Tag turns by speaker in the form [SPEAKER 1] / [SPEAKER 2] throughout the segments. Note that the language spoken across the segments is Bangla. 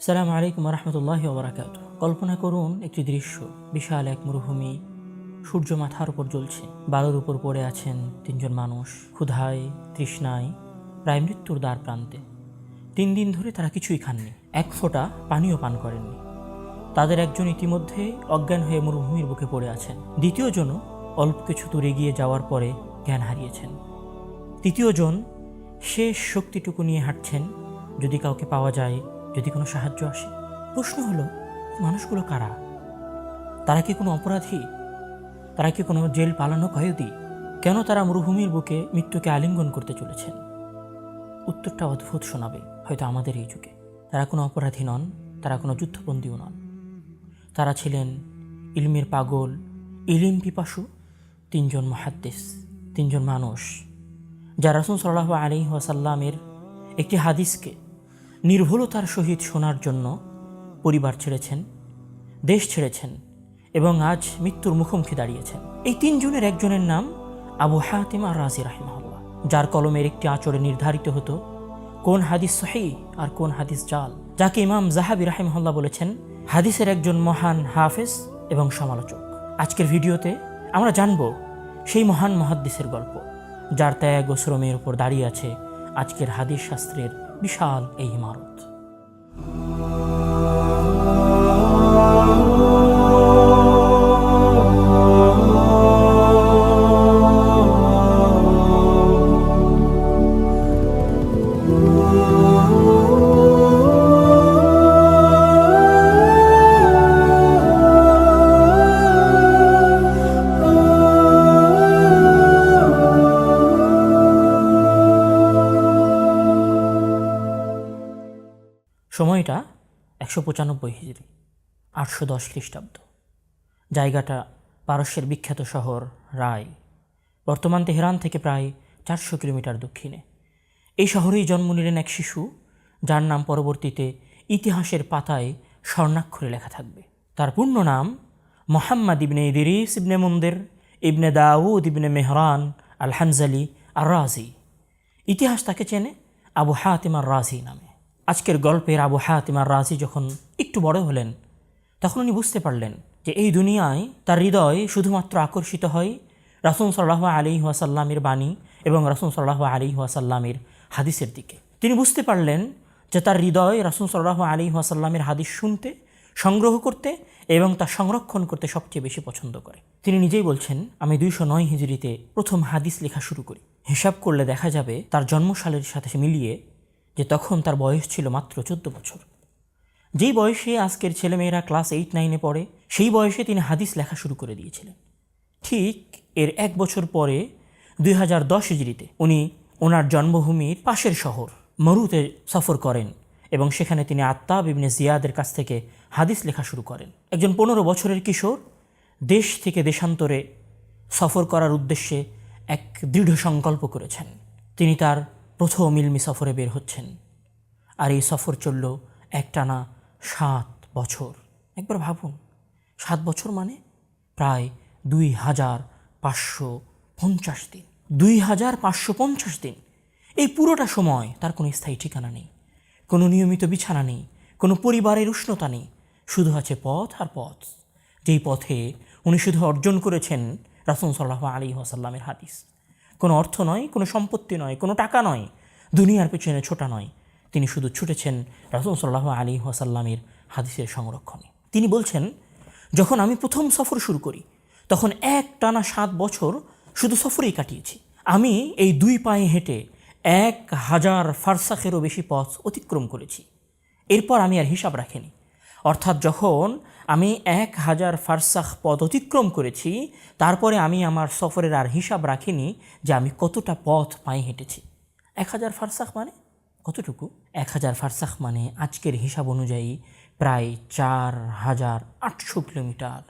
[SPEAKER 1] আসসালামু আলাইকুম রহমতুল্লাহি ওয়া বারাকাতুহু। কল্পনা করুন একটি দৃশ্য, বিশাল এক মরুভূমি, সূর্য মাথার উপর জ্বলছে, বালুর উপর পড়ে আছেন তিনজন মানুষ, ক্ষুধায় তৃষ্ণায় প্রায় মৃত্যুর দ্বার প্রান্তে। 3 দিন ধরে তারা কিছুই খাননি, এক ফোঁটা পানিও পান করেননি। তাদের একজন ইতিমধ্যে অজ্ঞান হয়ে মরুভূমির বুকে পড়ে আছেন, দ্বিতীয়জন অল্প কিছু দূরে গিয়ে যাওয়ার পরে জ্ঞান হারিয়েছেন, তৃতীয়জন শেষ শক্তিটুকু নিয়ে হাঁটছেন, যদি কাউকে পাওয়া যায়, যদি কোনো সাহায্য আসে। প্রশ্ন হলো, মানুষগুলো কারা? তারা কি কোনো অপরাধী? তারা কি কোনো জেল পালানো কয়েদি? কেন তারা মরুভূমির বুকে মৃত্যুকে আলিঙ্গন করতে চলেছেন? উত্তরটা অদ্ভুত শোনাবে হয়তো আমাদের এই যুগে। তারা কোনো অপরাধী নন, তারা কোনো যুদ্ধবন্দীও নন। তারা ছিলেন ইলমের পাগল, ইলিম পিপাসু 3 জন মুহাদ্দিস, 3 জন মানুষ, যারা রাসূল সাল্লাল্লাহু আলাইহি ওয়াসাল্লামের একটি হাদিসকে নির্ভুলতার সহিত শোনার জন্য পরিবার ছেড়েছেন, দেশ ছেড়েছেন এবং আজ মৃত্যুর মুখোমুখি দাঁড়িয়েছেন। এই 3 জনের একজনের নাম আবু হাতিম আর রাজি রাহিমাহুল্লাহ, যার কলমের একটি আঁচড়ে নির্ধারিত হতো কোন হাদিস সহিহ আর কোন হাদিস জাল, যাকে ইমাম যাহাবী রাহিমাহুল্লাহ বলেছেন হাদিসের একজন মহান হাফেজ এবং সমালোচক। আজকের ভিডিওতে আমরা জানব সেই মহান মুহাদ্দিসের গল্প, যার ত্যাগ ও শ্রমের উপর দাঁড়িয়ে আছে আজকের হাদিস শাস্ত্রের বিশাল এই ইমারত। সময়টা 195 হিজরি, 810 খ্রিস্টাব্দ। জায়গাটা পারস্যের বিখ্যাত শহর রায়, বর্তমান তেহরান থেকে প্রায় 400 কিলোমিটার দক্ষিণে। এই শহরেই জন্ম নিলেন এক শিশু, যার নাম পরবর্তীতে ইতিহাসের পাতায় স্বর্ণাক্ষরে লেখা থাকবে। তার পূর্ণ নাম মুহাম্মদ ইবনে ইদরিস ইবনে মুনদির ইবনে দাউদ ইবনে মেহরান আল হানজালি আর রাজি। ইতিহাস তাকে চেনে আবু হাতিম আর রাজি নামে। আজকের গল্পের আবু হাতিম আর রাজি যখন একটু বড় হলেন, তখন উনি বুঝতে পারলেন যে এই দুনিয়ায় তার হৃদয় শুধুমাত্র আকর্ষিত হয় রাসূল সাল্লাল্লাহু আলাইহি ওয়াসাল্লামের বাণী এবং রাসূল সাল্লাল্লাহু আলাইহি ওয়াসাল্লামের হাদিসের দিকে। তিনি বুঝতে পারলেন যে তার হৃদয় রাসূল সাল্লাল্লাহু আলাইহি ওয়াসাল্লামের হাদিস শুনতে, সংগ্রহ করতে এবং তা সংরক্ষণ করতে সবচেয়ে বেশি পছন্দ করে। তিনি নিজেই বলছেন, আমি 209 হিজরিতে প্রথম হাদিস লেখা শুরু করি। হিসাব করলে দেখা যাবে তার জন্মসালের সাথে মিলিয়ে যে তখন তার বয়স ছিল মাত্র 14 বছর। যেই বয়সে আজকের ছেলেমেয়েরা ক্লাস 8-9-এ পড়ে, সেই বয়সে তিনি হাদিস লেখা শুরু করে দিয়েছিলেন। ঠিক এর 1 বছর পরে 2010 হিজরিতে উনি ওনার জন্মভূমির পাশের শহর মরুতে সফর করেন এবং সেখানে তিনি আত্তাব ইবনে জিয়াদের কাছ থেকে হাদিস লেখা শুরু করেন। একজন 15 বছরের কিশোর দেশ থেকে দেশান্তরে সফর করার উদ্দেশ্যে এক দৃঢ় সংকল্প করেছেন। তিনি তার প্রথম ইলমি সফরে বের হচ্ছেন, আর এই সফর চলল একটানা 7 বছর। একবার ভাবুন, 7 বছর মানে প্রায় 2550 দিন। 2550 দিন। এই পুরোটা সময় তার কোনো স্থায়ী ঠিকানা নেই, কোনো নিয়মিত বিছানা নেই, কোনো পরিবারের উষ্ণতা নেই, শুধু আছে পথ আর পথ, যেই পথে উনি শুধু অর্জন করেছেন রাসূল সাল্লাল্লাহু আলাইহি ওয়াসাল্লামের হাদিস। কোনো অর্থ নয়, কোনো সম্পত্তি নয়, কোনো টাকা নয়, দুনিয়ার পেছনে ছোটা নয়, তিনি শুধু ছুটেছেন রাসূল সাল্লাল্লাহু আলাইহি ওয়াসাল্লামের হাদিসের সংরক্ষণে। তিনি বলছেন, যখন আমি প্রথম সফর শুরু করি তখন একটানা 7 বছর শুধু সফরেই কাটিয়েছি। আমি এই 2 পায়ে হেঁটে 1000 ফারসাখেরও বেশি পথ অতিক্রম করেছি। এরপর আমি আর হিসাব রাখিনি। অর্থাৎ যখন আমি 1000 ফারসাখ পথ অতিক্রম করেছি, তারপরে আমি আমার সফরের আর হিসাব রাখিনি যে আমি কতটা পথ পায়ে হেঁটেছি। 1000 ফারসাখ মানে কতটুকু? 1000 ফারসাখ মানে আজকের হিসাব অনুযায়ী প্রায় 4800 কিলোমিটার,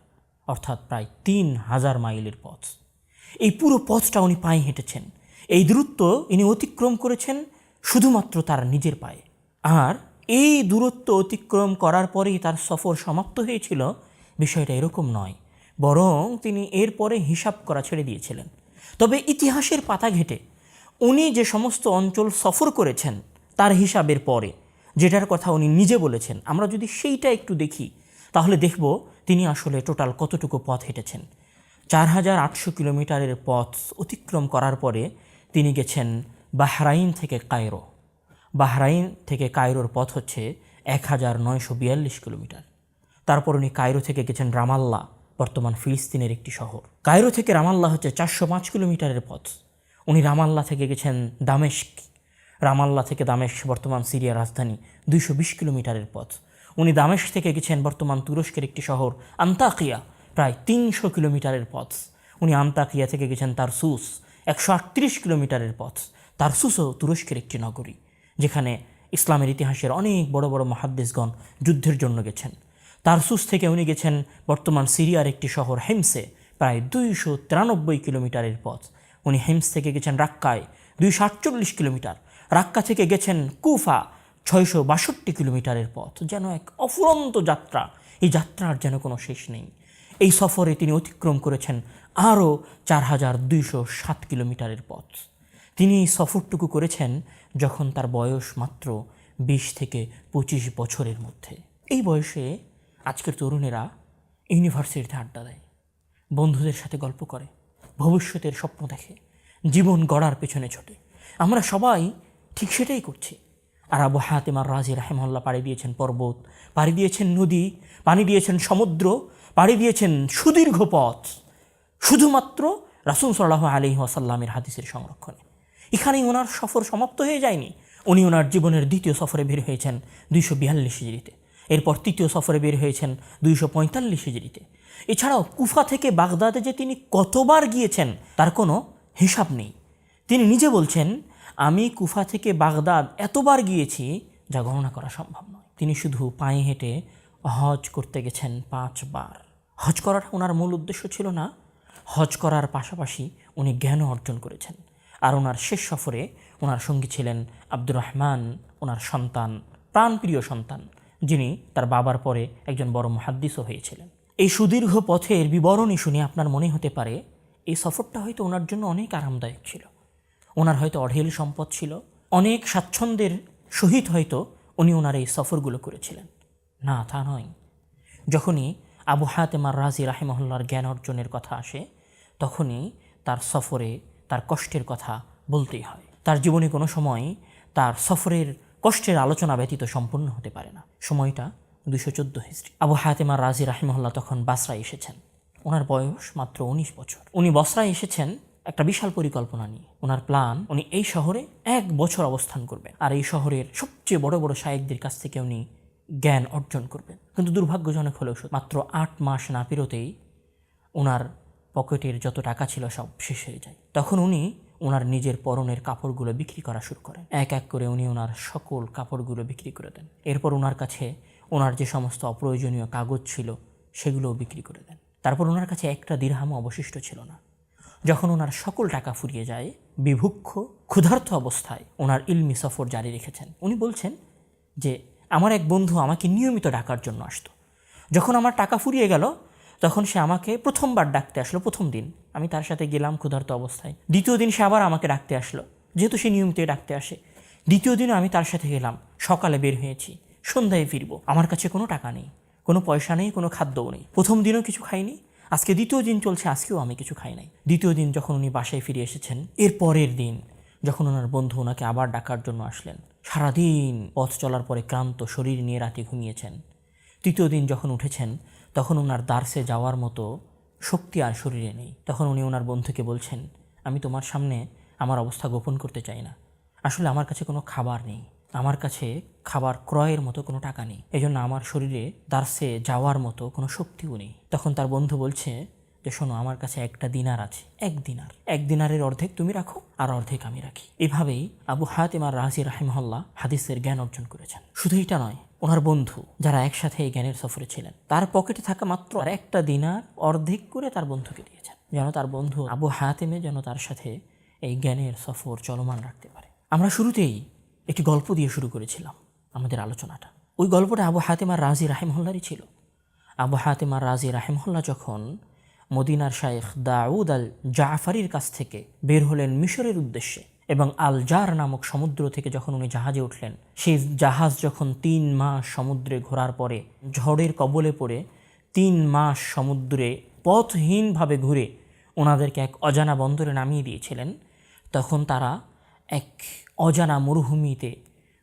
[SPEAKER 1] অর্থাৎ প্রায় 3000 মাইলের পথ। এই পুরো পথটা উনি পায়ে হেঁটেছেন। এই দূরত্ব ইনি অতিক্রম করেছেন শুধুমাত্র তার নিজের পায়ে। আর এই দূরত্ব অতিক্রম করার পরেই তার সফর সমাপ্ত হয়েছিল, বিষয়টা এরকম নয়, বরং তিনি এরপরে হিসাব করা ছেড়ে দিয়েছিলেন। তবে ইতিহাসের পাতা ঘেঁটে উনি যে সমস্ত অঞ্চল সফর করেছেন তার হিসাবের পরে যেটার কথা উনি নিজে বলেছেন, আমরা যদি সেইটা একটু দেখি তাহলে দেখব তিনি আসলে টোটাল কতটুকু পথ হেঁটেছেন। 4800 কিলোমিটারের পথ অতিক্রম করার পরে তিনি গেছেন বাহরাইন থেকে কায়রো। বাহরাইন থেকে কায়রোর পথ হচ্ছে 1942 কিলোমিটার। তারপর উনি কায়রো থেকে গেছেন রামাল্লা, বর্তমান ফিলিস্তিনের একটি শহর। কায়রো থেকে রামাল্লা হচ্ছে 405 কিলোমিটারের পথ। উনি রামাল্লা থেকে গেছেন দামেস্ক। রামাল্লা থেকে দামেস্ক বর্তমান সিরিয়ার রাজধানী, 220 কিলোমিটারের পথ। উনি দামেস্ক থেকে গেছেন বর্তমান তুরস্কের একটি শহর আন্তাকিয়া, প্রায় 300 কিলোমিটারের পথ। উনি আন্তাকিয়া থেকে গেছেন তারসুস, 138 কিলোমিটারের পথ। তারসুসও তুরস্কের একটি নগরী, যেখানে ইসলামের ইতিহাসের অনেক বড় বড় মুহাদ্দিসগণ যুদ্ধের জন্য গেছেন। তারসুস থেকে উনি গেছেন বর্তমান সিরিয়ার একটি শহর হেমসে, প্রায় 293 কিলোমিটারের পথ। উনি হেমস থেকে গেছেন রাক্কায়, 248 কিলোমিটার। রাক্কা থেকে গেছেন কুফা, 662 কিলোমিটারের পথ। যেন এক অফুরন্ত যাত্রা, এই যাত্রার যেন কোনো শেষ নেই। এই সফরে তিনি অতিক্রম করেছেন আরও 4207 কিলোমিটারের পথ। তিনি এই সফরটুকু করেছেন যখন তার বয়স মাত্র 20 থেকে 25 বছরের মধ্যে। এই বয়সে আজকের তরুণেরা ইউনিভার্সিটিতে আড্ডা দেয়, বন্ধুদের সাথে গল্প করে, ভবিষ্যতের স্বপ্ন দেখে, জীবন গড়ার পেছনে ছোটে। আমরা সবাই ঠিক সেটাই করছি। আর আবু হাতেম আর রাজি রাহিমাহুল্লাহ পাড়ি দিয়েছেন পর্বত, পাড়ি দিয়েছেন নদী, পানি দিয়েছেন সমুদ্র, পাড়ি দিয়েছেন সুদীর্ঘ পথ, শুধুমাত্র রাসূল সাল্লাল্লাহু আলাইহি ওয়াসাল্লামের হাদিসের সংরক্ষণে। এখানেই ওনার সফর সমাপ্ত হয়ে যায়নি। উনি ওনার জীবনের দ্বিতীয় সফরে বের হয়েছেন 242 হিজরিতে। এরপর তৃতীয় সফরে বের হয়েছেন 245 হিজরিতে। এছাড়াও কুফা থেকে বাগদাদে যে তিনি কতবার গিয়েছেন তার কোনো হিসাব নেই। তিনি নিজে বলছেন, আমি কুফা থেকে বাগদাদ এতবার গিয়েছি যা গণনা করা সম্ভব নয়। তিনি শুধু পায়ে হেঁটে হজ করতে গেছেন 5 বার। হজ করার ওনার মূল উদ্দেশ্য ছিল না, হজ করার পাশাপাশি উনি জ্ঞানও অর্জন করেছেন। আর ওনার শেষ সফরে ওনার সঙ্গী ছিলেন আব্দুর রহমান, ওনার সন্তান, প্রাণপ্রিয় সন্তান, যিনি তার বাবার পরে একজন বড় মুহাদ্দিসও হয়েছিলেন। এই সুদীর্ঘ পথের বিবরণী শুনে আপনার মনে হতে পারে এই সফরটা হয়তো ওনার জন্য অনেক আরামদায়ক ছিল, ওনার হয়তো অঢেল সম্পদ ছিল, অনেক স্বাচ্ছন্দ্যের সহিত হয়তো উনি ওনার এই সফরগুলো করেছিলেন। না, তা নয়। যখনই আবু হাতেম আর রাজি রাহিমাহুল্লাহর জ্ঞান অর্জনের কথা আসে, তখনই তার সফরে তার কষ্টের কথা বলতেই হয়। তার জীবনে কোনো সময় তার সফরের কষ্টের আলোচনা ব্যতীত সম্পূর্ণ হতে পারে না। সময়টা 214 হিজরি। আবু হাতেম আর রাজি রাহিমাহুল্লাহ তখন বাসরায় এসেছেন। ওনার বয়স মাত্র 19 বছর। উনি বসরায় এসেছেন একটা বিশাল পরিকল্পনা নিয়ে। ওনার প্ল্যান, উনি এই শহরে 1 বছর অবস্থান করবেন আর এই শহরের সবচেয়ে বড় বড় শায়েখদের কাছ থেকে উনি জ্ঞান অর্জন করবেন। কিন্তু দুর্ভাগ্যজনক হলেও মাত্র 8 মাস না পেরোতেই ওনার পকেটের যত টাকা ছিল সব শেষ হয়ে যায়। তখন উনি ওনার নিজের পরনের কাপড়গুলো বিক্রি করা শুরু করেন। এক এক করে উনি ওনার সকল কাপড়গুলো বিক্রি করে দেন। এরপর ওনার কাছে ওনার যে সমস্ত অপ্রয়োজনীয় কাগজ ছিল সেগুলোও বিক্রি করে দেন। তারপর ওনার কাছে একটা দিরহামও অবশিষ্ট ছিল না। যখন ওনার সকল টাকা ফুরিয়ে যায়, বিভুক্ষ ক্ষুধার্ত অবস্থায় ওনার ইলমি সফর জারি রেখেছেন। উনি বলছেন যে আমার এক বন্ধু আমাকে নিয়মিত ডাকার জন্য আসতো। যখন আমার টাকা ফুরিয়ে গেল তখন সে আমাকে প্রথমবার ডাকতে আসলো। প্রথম দিন আমি তার সাথে গেলাম ক্ষুধার্ত অবস্থায়। দ্বিতীয় দিন সে আবার আমাকে ডাকতে আসলো, যেহেতু সে নিয়মিত ডাকতে আসে। দ্বিতীয় দিনও আমি তার সাথে গেলাম। সকালে বের হয়েছি, সন্ধ্যায় ফিরবো। আমার কাছে কোনো টাকা নেই, কোনো পয়সা নেই, কোনো খাদ্যও নেই। প্রথম দিনও কিছু খাইনি, আজকে দ্বিতীয় দিন চলছে, আজকেও আমি কিছু খাই নাই। দ্বিতীয় দিন যখন উনি বাসায় ফিরে এসেছেন, এর পরের দিন যখন ওনার বন্ধু ওনাকে আবার ডাকার জন্য আসলেন, সারাদিন পথ চলার পরে ক্লান্ত শরীর নিয়ে রাতে ঘুমিয়েছেন। তৃতীয় দিন যখন উঠেছেন তখন ওনার দার্সে যাওয়ার মতো শক্তি আর শরীরে নেই। তখন উনি ওনার বন্ধুকে বলছেন, আমি তোমার সামনে আমার অবস্থা গোপন করতে চাই না। আসলে আমার কাছে কোনো খাবার নেই, আমার কাছে খাবার ক্রয়ের মতো কোনো টাকা নেই, এজন্য আমার শরীরে দার্সে যাওয়ার মতো কোনো শক্তিও নেই। তখন তার বন্ধু বলছে যে শোনো, আমার কাছে একটা দিনার আছে, 1 দিনার। 1 দিনারের অর্ধেক তুমি রাখো আর অর্ধেক আমি রাখি। এভাবেই আবু হাতেম আর রাজি রাহিমাহুল্লাহ হাদিসের জ্ঞান অর্জন করেছেন। শুধু এটা নয়, ওনার বন্ধু যারা একসাথে এই জ্ঞানের সফরে ছিলেন, তার পকেটে থাকা মাত্র একটা দিনার অর্ধেক করে তার বন্ধুকে দিয়েছেন, যেন তার বন্ধু আবু হাতেমে যেন তার সাথে এই জ্ঞানের সফর চলমান রাখতে পারে। আমরা শুরুতেই একটি গল্প দিয়ে শুরু করেছিলাম আমাদের আলোচনাটা। ওই গল্পটা আবু হাতেম আর রাজি রাহিমাহুল্লাহরই ছিল। আবু হাতেম আর রাজি রাহিমাহুল্লাহ যখন মদিনার শাইখ দাউদ আল জাফারির কাছ থেকে বের হলেন মিশরের উদ্দেশ্যে, এবং আল জার নামক সমুদ্র থেকে যখন উনি জাহাজে উঠলেন, সেই জাহাজ যখন 3 মাস সমুদ্রে ঘোরার পরে ঝড়ের কবলে পড়ে 3 মাস সমুদ্রে পথহীনভাবে ঘুরে ওনাদেরকে এক অজানা বন্দরে নামিয়ে দিয়েছিলেন, তখন তারা এক অজানা মরুভূমিতে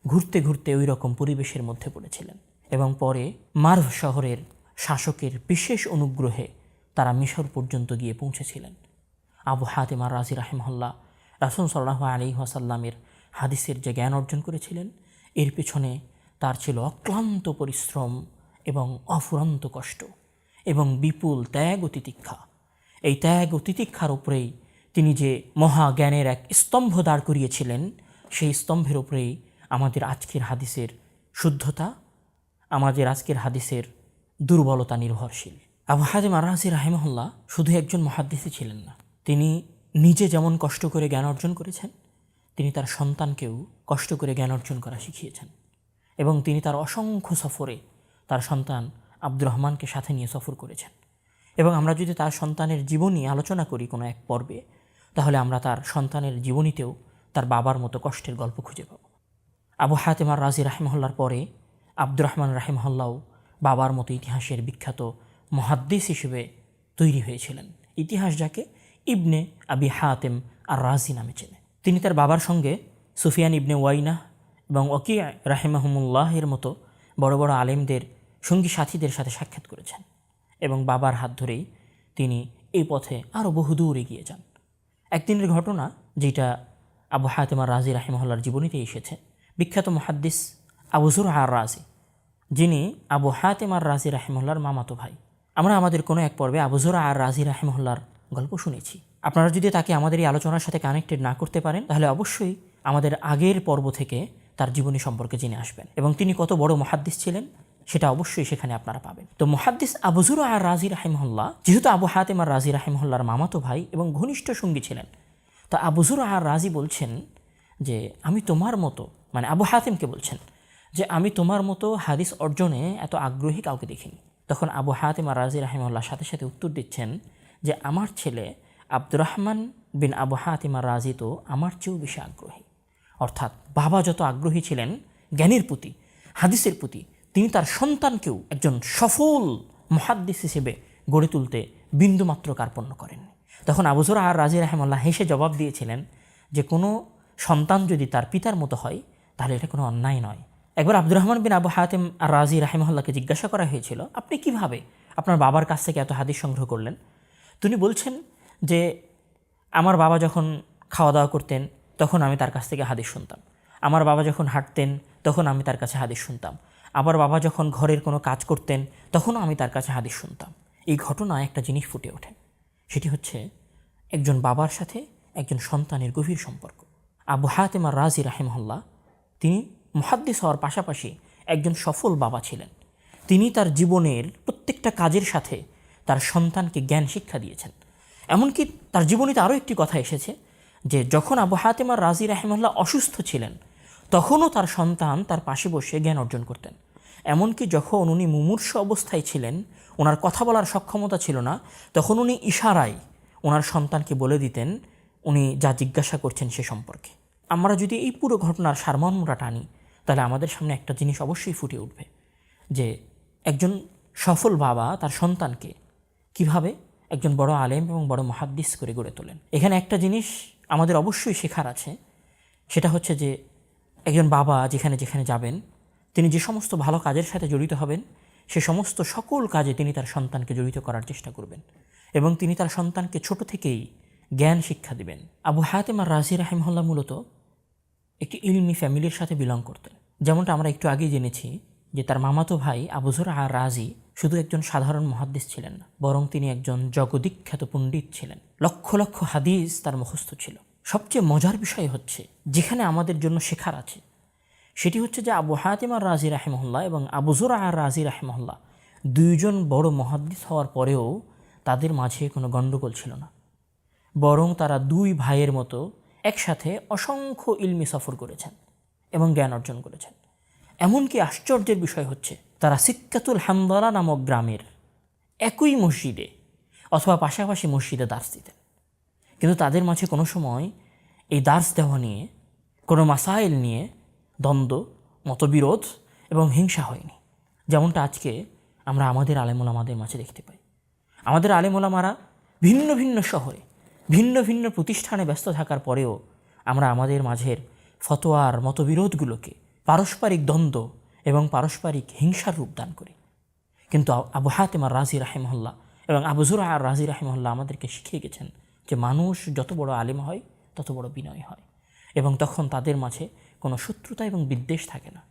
[SPEAKER 1] ঘুরতে ঘুরতে ওই রকম পরিবেশের মধ্যে পড়েছিলেন। এবং পরে মার্ভ শহরের শাসকের বিশেষ অনুগ্রহে তারা মিশর পর্যন্ত গিয়ে পৌঁছেছিলেন। আবু হাতিম আর রাজি রাহিমাহুল্লাহ রাসূল সাল্লাল্লাহু আলাইহি ওয়াসাল্লামের হাদিসের যে জ্ঞান অর্জন করেছিলেন, এর পেছনে তার ছিল অক্লান্ত পরিশ্রম এবং অফুরন্ত কষ্ট এবং বিপুল ত্যাগ ও তিতিক্ষা। এই ত্যাগ ও তিতিক্ষার উপরেই তিনি যে মহাজ্ঞানের এক স্তম্ভ দাঁড় করিয়েছিলেন, সেই স্তম্ভের উপরেই আমাদের আজকের হাদিসের শুদ্ধতা, আমাদের আজকের হাদিসের দুর্বলতা নির্ভরশীল। আবু হাতিম আর রাজি রাহিমাহুল্লাহ শুধু একজন মুহাদ্দিসই ছিলেন না, তিনি নিজে যেমন কষ্ট করে জ্ঞান অর্জন করেছেন, তিনি তার সন্তানকেও কষ্ট করে জ্ঞান অর্জন করা শিখিয়েছেন। এবং তিনি তার অসংখ্য সফরে তার সন্তান আব্দুর রহমানকে সাথে নিয়ে সফর করেছেন। এবং আমরা যদি তার সন্তানের জীবনী আলোচনা করি কোনো এক পর্বে, তাহলে আমরা তার সন্তানের জীবনীতেও তার বাবার মতো কষ্টের গল্প খুঁজে পাব। আবু হাতিম আর রাজি রাহিমাহুল্লাহর পরে আব্দুর রহমান রাহিমাহুল্লাহ বাবার মতো ইতিহাসের বিখ্যাত মুহাদ্দিস হিসেবে তৈরি হয়েছিলেন। ইতিহাস যাকে ইবনে আবি হাতিম আর রাজি নামে চেনে। তিনি তার বাবার সঙ্গে সুফিয়ান ইবনে ওয়াইনা এবং ওয়াকি রাহিমাহুমুল্লাহের মতো বড় বড় আলেমদের সঙ্গী সাথীদের সাথে সাক্ষাৎ করেছেন এবং বাবার হাত ধরেই তিনি এই পথে আরও বহুদূর এগিয়ে যান। একদিনের ঘটনা, যেটা আবু হাতিম আর রাজি রাহিমাহুল্লাহর জীবনীতে এসেছে। বিখ্যাত মুহাদ্দিস আবু যুরআ আর রাজি, যিনি আবু হাতিম আর রাজি রাহিমাহুল্লাহর মামাতো ভাই। আমরা আমাদের কোনো এক পর্বে আবু যুরআ আর রাজি রাহিমাহুল্লাহর গল্প শুনেছি। আপনারা যদি তাকে আমাদের এই আলোচনার সাথে কানেক্টেড না করতে পারেন, তাহলে অবশ্যই আমাদের আগের পর্ব থেকে তার জীবনী সম্পর্কে জেনে আসবেন এবং তিনি কত বড় মুহাদ্দিস ছিলেন সেটা অবশ্যই সেখানে আপনারা পাবেন। তো মুহাদ্দিস আবু যুরআ আর রাজি রাহিমাহুল্লাহ যেহেতু আবু হাতিম আর রাজি রাহিমাহুল্লাহর মামাতো ভাই এবং ঘনিষ্ঠ সঙ্গী ছিলেন, তো আবু যুরআ আর রাজি বলছেন যে আমি তোমার মতো, মানে আবু হাতিমকে বলছেন যে আমি তোমার মতো হাদিস অর্জনে এত আগ্রহী কাউকে দেখিনি। তখন আবু হাতিম আর রাজি রাহিমাহুল্লাহ সাথে সাথে উত্তর দিচ্ছেন যে আমার ছেলে আব্দুর রহমান বিন আবু হাতিম আর রাজি তো আমার চেয়েও বেশি আগ্রহী। অর্থাৎ বাবা যত আগ্রহী ছিলেন জ্ঞানের প্রতি, হাদিসের প্রতি, তিনি তার সন্তানকেও একজন সফল মুহাদ্দিস হিসেবে গড়ে তুলতে বিন্দুমাত্র কার্পণ্য করেন। তখন আবু যুরআ আর রাজি রাহিমাহুল্লাহ হেসে জবাব দিয়েছিলেন যে কোনো সন্তান যদি তার পিতার মতো হয় তাহলে এটা কোনো অন্যায় নয়। একবার আব্দুর রহমান বিন আবু হাতিম আর রাজি রাহিমাহুল্লাহকে জিজ্ঞাসা করা হয়েছিল, আপনি কিভাবে আপনার বাবার কাছ থেকে এত হাদিস সংগ্রহ করলেন? তিনি বলছেন যে আমার বাবা যখন খাওয়া দাওয়া করতেন তখন আমি তার কাছ থেকে হাদিস শুনতাম, আমার বাবা যখন হাঁটতেন তখন আমি তার কাছে হাদিস শুনতাম, আবার বাবা যখন ঘরের কোনো কাজ করতেন তখনও আমি তার কাছে হাদিস শুনতাম। এই ঘটনায় একটা জিনিস ফুটে ওঠে, সেটি হচ্ছে একজন বাবার সাথে একজন সন্তানের গভীর সম্পর্ক। আবু হাতিম আর রাজি রাহিমাহুল্লাহ তিনি মুহাদ্দিস হওয়ার পাশাপাশি একজন সফল বাবা ছিলেন। তিনি তার জীবনের প্রত্যেকটা কাজের সাথে তার সন্তানকে জ্ঞান শিক্ষা দিয়েছেন। এমনকি তার জীবনীতে আরও একটি কথা এসেছে যে যখন আবু হাতিম আর রাজি রাহিমাহুল্লাহ অসুস্থ ছিলেন তখনও তার সন্তান তার পাশে বসে জ্ঞান অর্জন করতেন। এমনকি যখন উনি মুমূর্ষ অবস্থায় ছিলেন, ওনার কথা বলার সক্ষমতা ছিল না, তখন উনি ইশারায় ওনার সন্তানকে বলে দিতেন উনি যা জিজ্ঞাসা করছেন সে সম্পর্কে। আমরা যদি এই পুরো ঘটনার সারমর্মটা টানি, তাহলে আমাদের সামনে একটা জিনিস অবশ্যই ফুটে উঠবে যে একজন সফল বাবা তার সন্তানকে কিভাবে একজন বড় আলেম এবং বড় মুহাদ্দিস করে গড়ে তোলেন। এখানে একটা জিনিস আমাদের অবশ্যই শেখার আছে, সেটা হচ্ছে যে একজন বাবা যেখানে যেখানে যাবেন, তিনি যে সমস্ত ভালো কাজের সাথে জড়িত হবেন সে সমস্ত সকল কাজে তিনি তার সন্তানকে জড়িত করার চেষ্টা করবেন এবং তিনি তার সন্তানকে ছোট থেকেই জ্ঞান শিক্ষা দিবেন। আবু হাতিম আর রাজি রাহিমাহুল্লাহ মূলত একটি ইলমি ফ্যামিলির সাথে বিলং করতেন। যেমনটা আমরা একটু আগেই জেনেছি যে তার মামাতো ভাই আবু যুরআ আর রাজি শুধু একজন সাধারণ মুহাদ্দিস ছিলেন না, বরং তিনি একজন জগদ্বিখ্যাত পণ্ডিত ছিলেন। লক্ষ লক্ষ হাদিস তার মুখস্থ ছিল। সবচেয়ে মজার বিষয় হচ্ছে, যেখানে আমাদের জন্য শেখার আছে, সেটি হচ্ছে যে আবু হাতিম আর রাজি রাহিমাহুল্লাহ এবং আবু যুরআ আর রাজি রাহিমাহুল্লাহ দুইজন বড় মুহাদ্দিস হওয়ার পরেও তাদের মাঝে কোনো গণ্ডগোল ছিল না, বরং তারা দুই ভাইয়ের মতো একসাথে অসংখ্য ইলমি সফর করেছেন এবং জ্ঞান অর্জন করেছেন। এমনকি আশ্চর্যের বিষয় হচ্ছে তারা সিক্কাতুল হামদালা নামক গ্রামের একই মসজিদে অথবা পাশাপাশি মসজিদে দার্স দিতেন, কিন্তু তাদের মাঝে কোনো সময় এই দার্স দেওয়া নিয়ে, কোনো মাসাইল নিয়ে দ্বন্দ্ব, মতবিরোধ এবং হিংসা হয়নি, যেমনটা আজকে আমরা আমাদের আলেমুলামাদের মাঝে দেখতে পাই। আমাদের আলেমুলামারা ভিন্ন ভিন্ন শহরে, ভিন্ন ভিন্ন প্রতিষ্ঠানে ব্যস্ত থাকার পরেও আমরা আমাদের মাঝের ফতোয়ার মতবিরোধগুলোকে পারস্পরিক দ্বন্দ্ব এবং পারস্পরিক হিংসার রূপ দান করি। কিন্তু আবু হাতেম আর রাজি রাহিমহল্লা এবং আবু যুরআ আর রাজি রাহিমহল্লা আমাদেরকে শিখিয়ে গেছেন যে মানুষ যত বড় আলেম হয় তত বড় বিনয় হয়, এবং তখন তাদের মাঝে কোনো শত্রুতা এবং বিদ্বেষ থাকে না,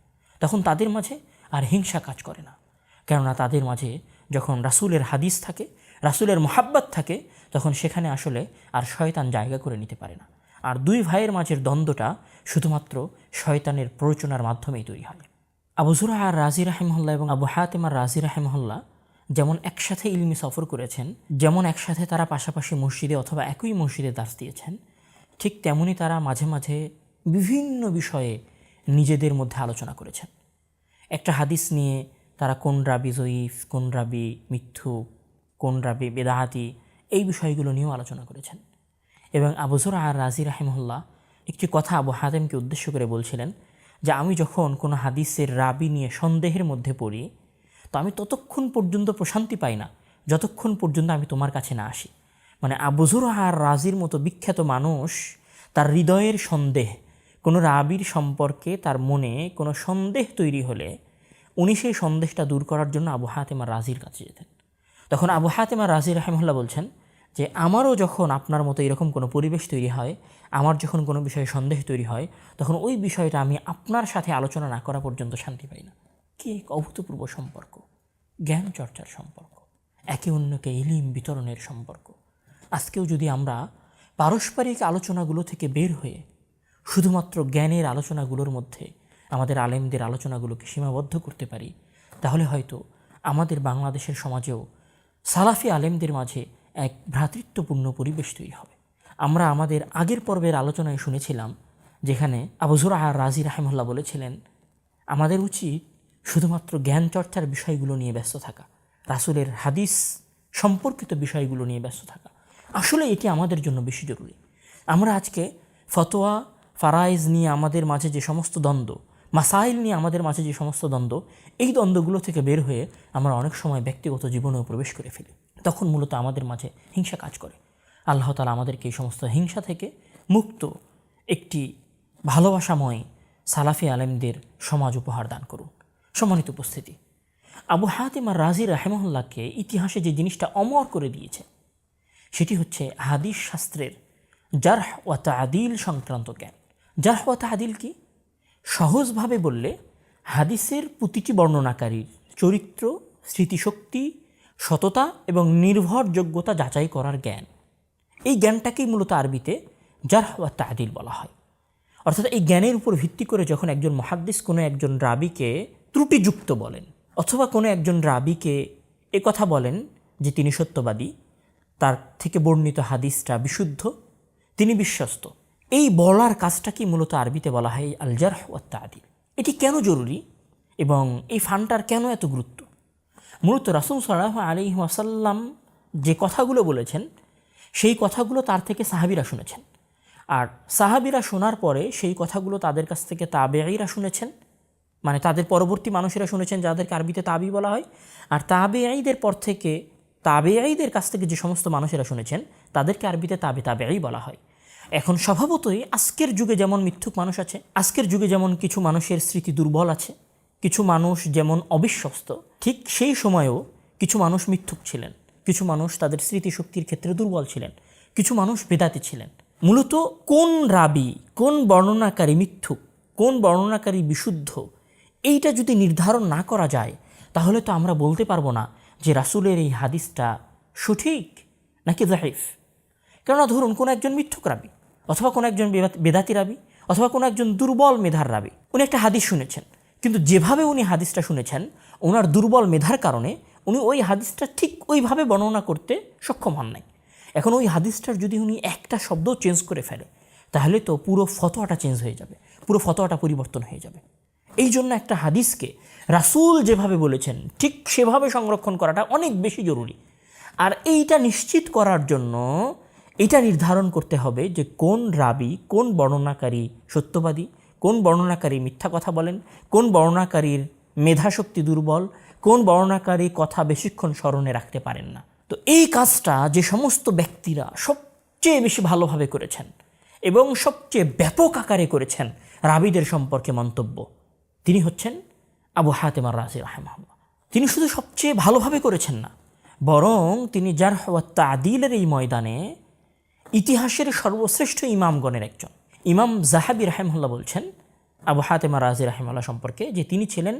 [SPEAKER 1] তখন তাদের মাঝে আর হিংসা কাজ করে না। কেননা তাদের মাঝে যখন রাসূলের হাদিস থাকে, রাসূলের মোহাব্বত থাকে, তখন সেখানে আসলে আর শয়তান জায়গা করে নিতে পারে না। আর দুই ভাইয়ের মাঝের দ্বন্দ্বটা শুধুমাত্র শয়তানের প্ররোচনার মাধ্যমেই তৈরি হয়। আবু যুরআ আর রাজি রাহিমহল্লা এবং আবু হাতেম আর রাজি রাহিমহল্লা যেমন একসাথে ইলমি সফর করেছেন, যেমন একসাথে তারা পাশাপাশি মসজিদে অথবা একই মসজিদে দার্স দিয়েছেন, ঠিক তেমনি তারা মাঝে মাঝে বিভিন্ন বিষয়ে নিজেদের মধ্যে আলোচনা করেছেন। একটা হাদিস নিয়ে তারা কোন রাবি জয়ীফ, কোন রাবি মিথ্যুক, কোন রাবি বেদাহাতি, এই বিষয়গুলো নিয়েও আলোচনা করেছেন। এবং আবু যুরআ আর রাজি রাহিমহল্লা একটি কথা আবু হাতেমকে উদ্দেশ্য করে বলছিলেন যে আমি যখন কোনো হাদিসের রাবি নিয়ে সন্দেহের মধ্যে পড়ি, তো আমি ততক্ষণ পর্যন্ত প্রশান্তি পাই না যতক্ষণ পর্যন্ত আমি তোমার কাছে না আসি। মানে আবু যুরআ আর রাজির মতো বিখ্যাত মানুষ, তার হৃদয়ের সন্দেহ, কোনো রাবির সম্পর্কে তার মনে কোনো সন্দেহ তৈরি হলে উনি সেই সন্দেহটা দূর করার জন্য আবু হাতেম আর রাজির কাছে যেতেন। তখন আবু হাতেম আর রাজি রাহিমহল্লা বলছেন যে আমারও যখন আপনার মতো এরকম কোনো পরিবেশ তৈরি হয়, আমার যখন কোনো বিষয়ে সন্দেহ তৈরি হয়, তখন ওই বিষয়টা আমি আপনার সাথে আলোচনা না করা পর্যন্ত শান্তি পাই না। কি এক অভূতপূর্ব সম্পর্ক, জ্ঞান চর্চার সম্পর্ক, একে অন্যকে ইলম বিতরণের সম্পর্ক। আজকেও যদি আমরা পারস্পরিক আলোচনাগুলো থেকে বের হয়ে শুধুমাত্র জ্ঞানের আলোচনাগুলোর মধ্যে আমাদের আলেমদের আলোচনাগুলোকে সীমাবদ্ধ করতে পারি, তাহলে হয়তো আমাদের বাংলাদেশের সমাজেও সালাফি আলেমদের মাঝে এক ভ্রাতৃত্বপূর্ণ পরিবেশ তৈরি হবে। আমরা আমাদের আগের পর্বের আলোচনায় শুনেছিলাম যেখানে আবু যুরআ আর রাজি রাহিমহল্লা বলেছিলেন আমাদের উচিত শুধুমাত্র জ্ঞান চর্চার বিষয়গুলো নিয়ে ব্যস্ত থাকা, রাসূলের হাদিস সম্পর্কিত বিষয়গুলো নিয়ে ব্যস্ত থাকা। আসলে এটি আমাদের জন্য বেশি জরুরি। আমরা আজকে ফতোয়া ফারাইজ নিয়ে আমাদের মাঝে যে সমস্ত দ্বন্দ্ব, মাসাইল নিয়ে আমাদের মাঝে যে সমস্ত দ্বন্দ্ব, এই দ্বন্দ্বগুলো থেকে বের হয়ে আমরা অনেক সময় ব্যক্তিগত জীবনেও প্রবেশ করে ফেলি। তখন মূলত আমাদের মাঝে হিংসা কাজ করে। আল্লাহ তাআলা আমাদেরকে এই সমস্ত হিংসা থেকে মুক্ত একটি ভালোবাসাময় সালাফি আলেমদের সমাজ উপহার দান করুন। সম্মানিত উপস্থিতি, আবু হাতেম আর রাজি রাহিমাহুল্লাহকে ইতিহাসে যে জিনিসটা অমর করে দিয়েছে সেটি হচ্ছে হাদিস শাস্ত্রের জারহ ওয়া তা'দীল সংক্রান্ত জ্ঞান। জারহ ওয়া তা'দীল কি? সহজভাবে বললে হাদিসের প্রতিটি বর্ণনাকারীর চরিত্র, স্মৃতিশক্তি, সততা এবং নির্ভরযোগ্যতা যাচাই করার জ্ঞান। এই জ্ঞানটাকেই মূলত আরবিতে জারহ ওয়া তা'দীল বলা হয়। অর্থাৎ এই জ্ঞানের উপর ভিত্তি করে যখন একজন মুহাদ্দিস কোনো একজন রাবিকে ত্রুটিযুক্ত বলেন, অথবা কোনো একজন রাবিকে কথা বলেন যে তিনি সত্যবাদী, তার থেকে বর্ণিত হাদিসটা বিশুদ্ধ, তিনি বিশ্বস্ত, এই বলার কাজটাকে মূলত আরবিতে বলা হয় আল জারহ ওয়া তা'দীল। এটি কেন জরুরি এবং এই ফানটার কেন এত গুরুত্ব? মূলত রাসূল সাল্লাল্লাহু আলাইহি ওয়াসাল্লাম যে কথাগুলো বলেছেন সেই কথাগুলো তার থেকে সাহাবীরা শুনেছেন, আর সাহাবীরা শোনার পরে সেই কথাগুলো তাদের কাছ থেকে তাবেঈরা শুনেছেন, মানে তাদের পরবর্তী মানুষেরা শুনেছেন যাদেরকে আরবিতে তাবি বলা হয়, আর তাবেঈদের পর থেকে তাবেঈদের কাছ থেকে যে সমস্ত মানুষেরা শুনেছেন তাদেরকে আরবিতে তাবেঈ বলা হয়। এখন স্বভাবতই আজকের যুগে যেমন মিথ্যুক মানুষ আছে, আজকের যুগে যেমন কিছু মানুষের স্মৃতি দুর্বল আছে, কিছু মানুষ যেমন অবিশ্বস্ত, ঠিক সেই সময়েও কিছু মানুষ মিথ্যুক ছিলেন, কিছু মানুষ তাদের স্মৃতিশক্তির ক্ষেত্রে দুর্বল ছিলেন, কিছু মানুষ বেদাতি ছিলেন। মূলত কোন রাবি, কোন বর্ণনাকারী মিথ্যুক, কোন বর্ণনাকারী বিশুদ্ধ, এইটা যদি নির্ধারণ না করা যায় তাহলে তো আমরা বলতে পারবো না যে রাসূলের এই হাদিসটা সঠিক নাকি যায়ীফ। কেননা ধরুন কোনো একজন মিথ্যুক রাবি, অথবা কোনো একজন বেদাতি রাবি, অথবা কোনো একজন দুর্বল মেধার রাবি, উনি একটা হাদিস শুনেছেন, কিন্তু যেভাবে উনি হাদিসটা শুনেছেন ওনার দুর্বল মেধার কারণে উনি ওই হাদিসটা ঠিক ওইভাবে বর্ণনা করতে সক্ষম হন নাই। এখন ওই হাদিসটার যদি উনি একটা শব্দ চেঞ্জ করে ফেলে তাহলে তো পুরো ফতোয়াটা চেঞ্জ হয়ে যাবে, পুরো ফতোয়াটা পরিবর্তন হয়ে যাবে। এই জন্য একটা হাদিসকে রাসূল যেভাবে বলেছেন ঠিক সেভাবে সংরক্ষণ করাটা অনেক বেশি জরুরি। আর এইটা নিশ্চিত করার জন্য এটা নির্ধারণ করতে হবে যে কোন রাবি, কোন বর্ণনাকারী সত্যবাদী, কোন বর্ণনাকারী মিথ্যা কথা বলেন, কোন বর্ণনাকারীর মেধাশক্তি দুর্বল, কোন বর্ণনাকারী কথা বেশিক্ষণ স্মরণে রাখতে পারেন না। তো এই কাজটা যে সমস্ত ব্যক্তিরা সবচেয়ে বেশি ভালোভাবে করেছেন এবং সবচেয়ে ব্যাপক আকারে করেছেন রাবিদের সম্পর্কে মন্তব্য, তিনি হচ্ছেন আবু হাতেম আর রাজি রাহিমাহুল্লাহ। তিনি শুধু সবচেয়ে ভালোভাবে করেছেন না, বরং তিনি জারহ ওয়া তা'দীলের এই ময়দানে ইতিহাসের সর্বশ্রেষ্ঠ ইমামগণের একজন। ইমাম যাহাবী রাহিমাহুল্লাহ বলছেন আবু হাতেম আর রাজি রাহিমাহুল্লাহ সম্পর্কে যে তিনি ছিলেন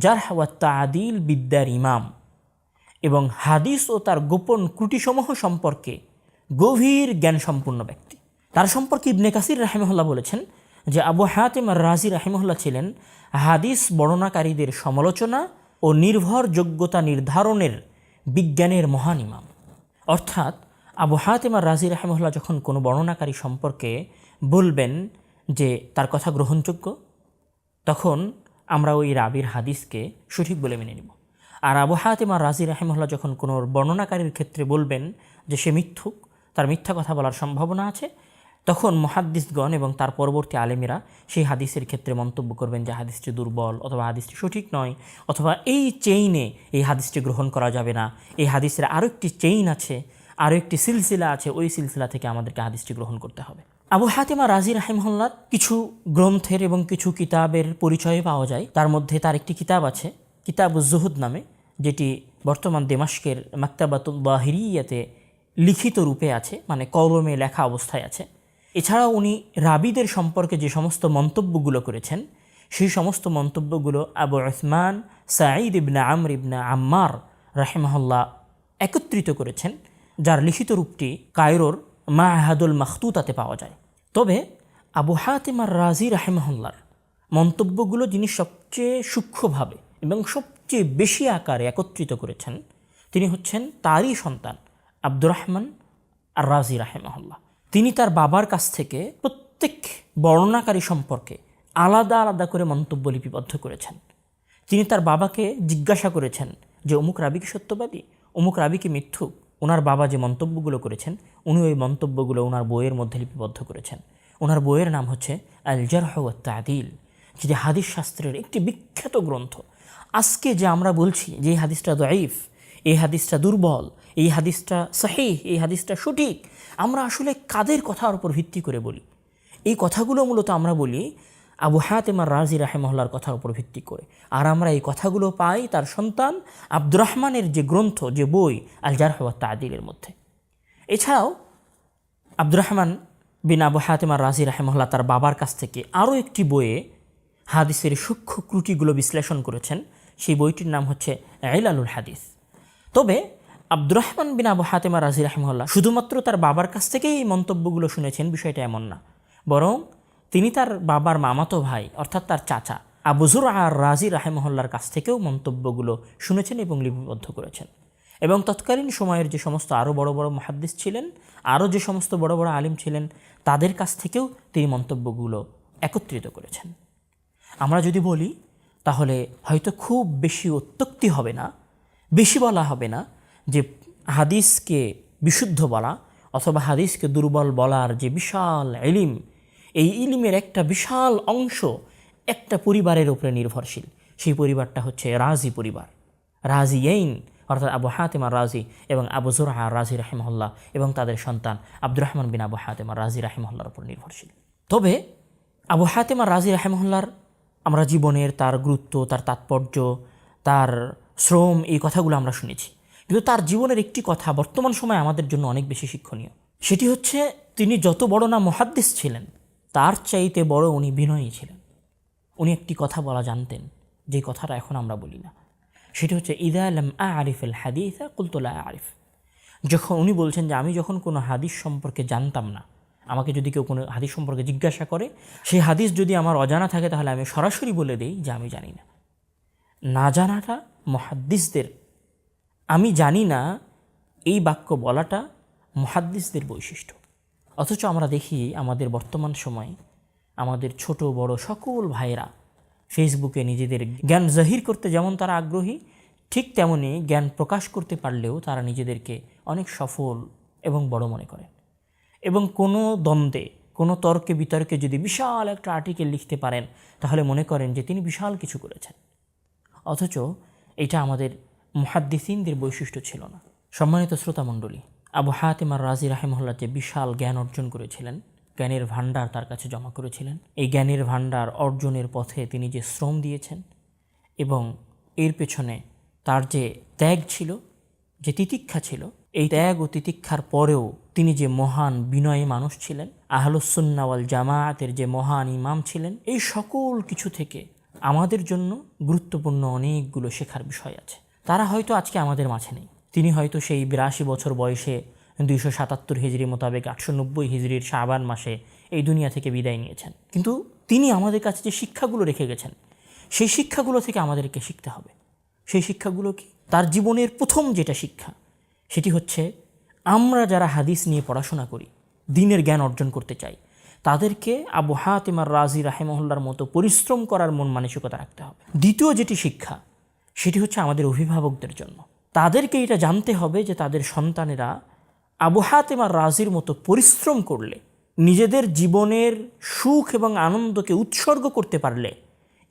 [SPEAKER 1] জারহ ওয়া তা'দীল বিদ্যার ইমাম এবং হাদিস ও তার গোপন ত্রুটিসমূহ সম্পর্কে গভীর জ্ঞানসম্পন্ন ব্যক্তি। তার সম্পর্কে ইবনে কাসির রাহিমাহুল্লাহ বলেছেন যে আবু হাতেম আর রাজি রাহিমাহুল্লাহ ছিলেন হাদিস বর্ণনাকারীদের সমালোচনা ও নির্ভরযোগ্যতা নির্ধারণের বিজ্ঞানের মহান ইমাম। অর্থাৎ আবু হাতেম আর রাজি রাহিমাহুল্লাহ যখন কোনো বর্ণনাকারী সম্পর্কে বলবেন যে তার কথা গ্রহণযোগ্য, তখন আমরা ওই রাবির হাদিসকে সঠিক বলে মেনে নিব। আর আবু হাতেম আর রাজি রাহিমাহুল্লাহ যখন কোনো বর্ণনাকারীর ক্ষেত্রে বলবেন যে সে মিথ্যুক, তার মিথ্যা কথা বলার সম্ভাবনা আছে, তখন মুহাদ্দিসগণ এবং তার পরবর্তী আলেমেরা সেই হাদিসের ক্ষেত্রে মন্তব্য করবেন যে হাদিসটি দুর্বল অথবা হাদিসটি সঠিক নয়, অথবা এই চেইনে এই হাদিসটি গ্রহণ করা যাবে না, এই হাদিসের আরও একটি চেইন আছে, আরও একটি সিলসিলা আছে, ওই সিলসিলা থেকে আমাদেরকে হাদিসটি গ্রহণ করতে হবে। আবু হাতেম আর রাজি রাহিমাহুল্লাহর কিছু গ্রন্থের এবং কিছু কিতাবের পরিচয় পাওয়া যায়। তার মধ্যে তার একটি কিতাব আছে কিতাবুজ জুহুদ নামে, যেটি বর্তমান দেমাশকের মাকতাবাতুল বাহিরিয়াতে লিখিত রূপে আছে, মানে কলমে লেখা অবস্থায় আছে। এছাড়াও উনি রাবিদের সম্পর্কে যে সমস্ত মন্তব্যগুলো করেছেন সেই সমস্ত মন্তব্যগুলো আবু উসমান সাঈদ ইবনে আমর ইবনে আম্মার রাহিমাহুল্লাহ একত্রিত করেছেন, যার লিখিত রূপটি কায়রোর মা'হাদুল মাখতুতাতে পাওয়া যায়। তবে আবু হাতেম আর রাজি রাহিমাহুল্লাহর মন্তব্যগুলো যিনি সবচেয়ে সূক্ষ্মভাবে এবং সবচেয়ে বেশি আকারে একত্রিত করেছেন তিনি হচ্ছেন তারই সন্তান আব্দুর রহমান আর রাজি রাহিমাহুল্লাহ। তিনি তার বাবার কাছ থেকে প্রত্যেক বর্ণনাকারী সম্পর্কে আলাদা আলাদা করে মন্তব্য লিপিবদ্ধ করেছেন। তিনি তার বাবাকে জিজ্ঞাসা করেছেন যে অমুক রাবি কি সত্যবাদী, অমুক রাবি কি মিথ্যুক। ওনার বাবা যে মন্তব্যগুলো করেছেন উনি ওই মন্তব্যগুলো ওনার বইয়ের মধ্যে লিপিবদ্ধ করেছেন। ওনার বইয়ের নাম হচ্ছে আল জারহ ওয়া তা'দীল, যেটি হাদিস শাস্ত্রের একটি বিখ্যাত গ্রন্থ। আজকে যে আমরা বলছি যে এই হাদিসটা দাঈফ, এই হাদিসটা দুর্বল, এই হাদিসটা সহিহ, এই হাদিসটা সঠিক, আমরা আসলে কাদের কথার উপর ভিত্তি করে বলি? এই কথাগুলো মূলত আমরা বলি আবু হাতেম আর রাজি রাহিমাহুল্লাহর কথার উপর ভিত্তি করে। আর আমরা এই কথাগুলো পাই তার সন্তান আব্দুর রহমানের যে গ্রন্থ, যে বই আল জারহ ওয়া তা'দীলের মধ্যে। এছাড়াও আব্দুর রহমান বিন আবু হাতেম আর রাজি রাহিমাহুল্লাহ তার বাবার কাছ থেকে আরও একটি বইয়ে হাদিসের সূক্ষ্ম ত্রুটিগুলো বিশ্লেষণ করেছেন। সেই বইটির নাম হচ্ছে ইলালুল হাদিস। তবে আব্দুর রহমান বিন আবু হাতেম আর রাজি রাহিমাহুল্লাহ শুধুমাত্র তার বাবার কাছ থেকেই এই মন্তব্যগুলো শুনেছেন, বিষয়টা এমন না, বরং তিনি তার বাবার মামাতো ভাই অর্থাৎ তার চাচা আবু যুরআ আর রাজি রাহিমাহুল্লাহর কাছ থেকেও মন্তব্যগুলো শুনেছেন এবং লিপিবদ্ধ করেছেন। এবং তৎকালীন সময়ের যে সমস্ত আরও বড় বড় মুহাদ্দিস ছিলেন, আরও যে সমস্ত বড় বড় আলিম ছিলেন, তাদের কাছ থেকেও তিনি মন্তব্যগুলো একত্রিত করেছেন। আমরা যদি বলি তাহলে হয়তো খুব বেশি অত্যুক্তি হবে না, বেশি বলা হবে না যে হাদিসকে বিশুদ্ধ বলা অথবা হাদিসকে দুর্বল বলার যে বিশাল ইলম, এই ইলমের একটা বিশাল অংশ একটা পরিবারের উপরে নির্ভরশীল। সেই পরিবারটা হচ্ছে রাজি পরিবার, রাজিয়াইন অর্থাৎ আবু হাতেম আর রাজি এবং আবু যুরআ আর রাজি রাহিমাহুল্লাহ এবং তাদের সন্তান আব্দুর রহমান বিন আবু হাতেম আর রাজি রাহিমাহুল্লাহর উপর নির্ভরশীল। তবে আবু হাতেম আর রাজি রাহিমাহুল্লাহর আমরা জীবনের তার গুরুত্ব, তার তাৎপর্য, তার শ্রম, এই কথাগুলো আমরা শুনেছি, কিন্তু তার জীবনের একটি কথা বর্তমান সময়ে আমাদের জন্য অনেক বেশি শিক্ষণীয়। সেটি হচ্ছে তিনি যত বড় না মুহাদ্দিস ছিলেন তার চাইতে বড় উনি বিনয়ী ছিলেন। উনি একটি কথা বলা জানতেন, যে কথাটা এখন আমরা বলি না। সেটি হচ্ছে ইদা লাম আ'রিফ আল হাদিসা কুলতু লা আ'রিফ। যখন উনি বলছেন যে আমি যখন কোনো হাদিস সম্পর্কে জানতাম না, আমাকে যদি কেউ কোনো হাদিস সম্পর্কে জিজ্ঞাসা করে, সেই হাদিস যদি আমার অজানা থাকে তাহলে আমি সরাসরি বলে দিই যে আমি জানি না। না জানাটা মুহাদ্দিসদের, আমি জানি না এই বাক্য বলাটা মুহাদ্দিসদের বৈশিষ্ট্য। অথচ আমরা দেখি আমাদের বর্তমান সময়ে আমাদের ছোট বড় সকল ভাইয়েরা ফেসবুকে নিজেদের জ্ঞান জাহির করতে যেমন তারা আগ্রহী, ঠিক তেমনি জ্ঞান প্রকাশ করতে পারলেও তারা নিজেদেরকে অনেক সফল এবং বড় মনে করেন। এবং কোনো দ্বন্দ্বে, কোনো তর্কে বিতর্কে যদি বিশাল একটা আর্টিকেল লিখতে পারেন, তাহলে মনে করেন যে তিনি বিশাল কিছু করেছেন। অথচ এটা আমাদের মুহাদ্দিসিনদের বৈশিষ্ট্য ছিল না। সম্মানিত শ্রোতামণ্ডলী, আবু হাতিম আর রাজি রাহিমাহুল্লাহ যে বিশাল জ্ঞান অর্জন করেছিলেন, জ্ঞানের ভাণ্ডার তার কাছে জমা করেছিলেন, এই জ্ঞানের ভাণ্ডার অর্জনের পথে তিনি যে শ্রম দিয়েছেন এবং এর পেছনে তার যে ত্যাগ ছিল, যে তিতিক্ষা ছিল, এই ত্যাগ ও তিতিক্ষার পরেও তিনি যে মহান বিনয়ী মানুষ ছিলেন, আহলুস সুন্নাহ ওয়াল জামাআতের যে মহান ইমাম ছিলেন, এই সকল কিছু থেকে আমাদের জন্য গুরুত্বপূর্ণ অনেকগুলো শেখার বিষয় আছে। তারা হয়তো আজকে আমাদের মাঝে নেই। তিনি হয়তো সেই 82 বছর বয়সে 277 হিজরি মোতাবেক 890 হিজরির শাবান মাসে এই দুনিয়া থেকে বিদায় নিয়েছেন, কিন্তু তিনি আমাদের কাছে যে শিক্ষাগুলো রেখে গেছেন, সেই শিক্ষাগুলো থেকে আমাদেরকে শিখতে হবে। সেই শিক্ষাগুলো কি? তার জীবনের প্রথম যেটা শিক্ষা, সেটি হচ্ছে আমরা যারা হাদিস নিয়ে পড়াশোনা করি, দ্বীনের জ্ঞান অর্জন করতে চাই, তাদেরকে আবু হাতিম আর রাজি রাহিমাহুল্লাহর মতো পরিশ্রম করার মন মানসিকতা রাখতে হবে। দ্বিতীয় যেটি শিক্ষা, সেটি হচ্ছে আমাদের অভিভাবকদের জন্য। তাদেরকে এটা জানতে হবে যে তাদের সন্তানেরা আবু হাতিম আর রাজির মতো পরিশ্রম করলে, নিজেদের জীবনের সুখ এবং আনন্দকে উৎসর্গ করতে পারলে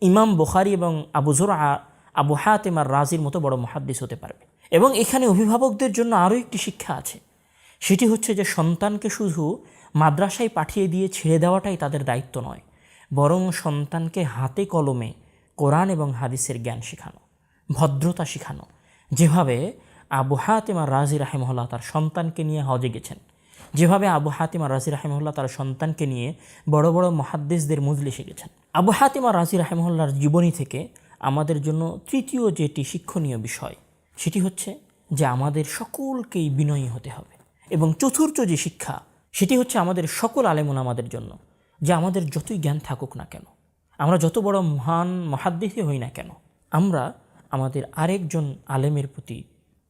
[SPEAKER 1] ইমাম বুখারী এবং আবু হাতিম আর রাজির মতো বড় মুহাদ্দিস হতে পারবে। এবং এখানে অভিভাবকদের জন্য আরও একটি শিক্ষা আছে, সেটি হচ্ছে যে সন্তানকে শুধু মাদ্রাসায় পাঠিয়ে দিয়ে ছেড়ে দেওয়াটাই তাদের দায়িত্ব নয়, বরং সন্তানকে হাতে কলমে কোরআন এবং হাদিসের জ্ঞান শেখানো, ভদ্রতা শেখানো। যেভাবে আবু হাতিম আর রাজি রাহিমাহুল্লাহ তার সন্তানকে নিয়ে হজে গেছেন, যেভাবে আবু হাতিম আর রাজি রাহিমাহুল্লাহ তার সন্তানকে নিয়ে বড় বড় মুহাদ্দিসদের মজলিসে গেছেন। আবু হাতিম আর রাজি রাহিমাহুল্লাহর জীবনী থেকে আমাদের জন্য তৃতীয় যেটি শিক্ষণীয় বিষয়, সেটি হচ্ছে যে আমাদের সকলকেই বিনয়ী হতে হবে। এবং চতুর্থ যে শিক্ষা, সেটি হচ্ছে আমাদের সকল আলেমুলামাদের জন্য, যে আমাদের যতই জ্ঞান থাকুক না কেন, আমরা যত বড় মহান মুহাদ্দিসই হই না কেন, আমরা আমাদের আরেকজন আলেমের প্রতি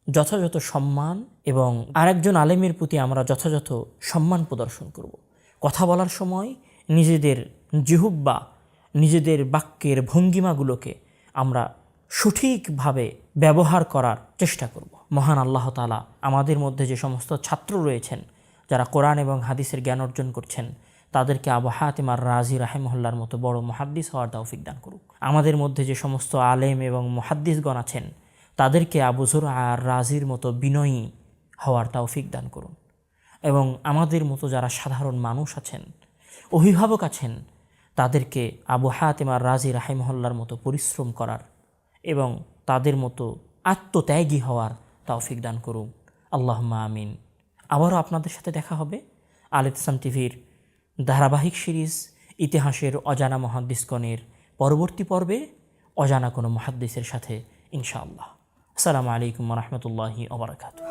[SPEAKER 1] যথাযথ সম্মান এবং আরেকজন আলেমের প্রতি আমরা যথাযথ সম্মান প্রদর্শন করব। কথা বলার সময় নিজেদের জিহ্বা, নিজেদের বাক্যের ভঙ্গিমাগুলোকে আমরা সঠিকভাবে ব্যবহার করার চেষ্টা করব। মহান আল্লাহ তাআলা আমাদের মধ্যে যে সমস্ত ছাত্র রয়েছেন যারা কোরআন এবং হাদিসের জ্ঞান অর্জন করছেন, তাদেরকে আবু হাতিম আর রাজি রাহিমাহুল্লাহর মতো বড় মুহাদ্দিস হওয়ার তৌফিক দান করুক। আমাদের মধ্যে যে সমস্ত আলেম এবং মুহাদ্দিসগণ আছেন, তাদেরকে আবু যুরআ আর রাজির মতো বিনয়ী হওয়ার তৌফিক দান করুন। এবং আমাদের মতো যারা সাধারণ মানুষ আছেন, অভিভাবক আছেন, তাদেরকে আবু হাতিম আর রাজি রাহিমাহুল্লাহর মতো পরিশ্রম করার এবং তাদের মতো আত্মত্যাগী হওয়ার তৌফিক দান করুন। আল্লাহুম্মা আমিন। আবারও আপনাদের সাথে দেখা হবে আল ইতিসাম টিভির ধারাবাহিক সিরিজ ইতিহাসের অজানা মুহাদ্দিসগণের পরবর্তী পর্বে অজানা কোনো মুহাদ্দিসের সাথে ইনশাআল্লাহ। আসসালামু আলাইকুম ওয়া রাহমাতুল্লাহি ওয়া বারাকাতুহু।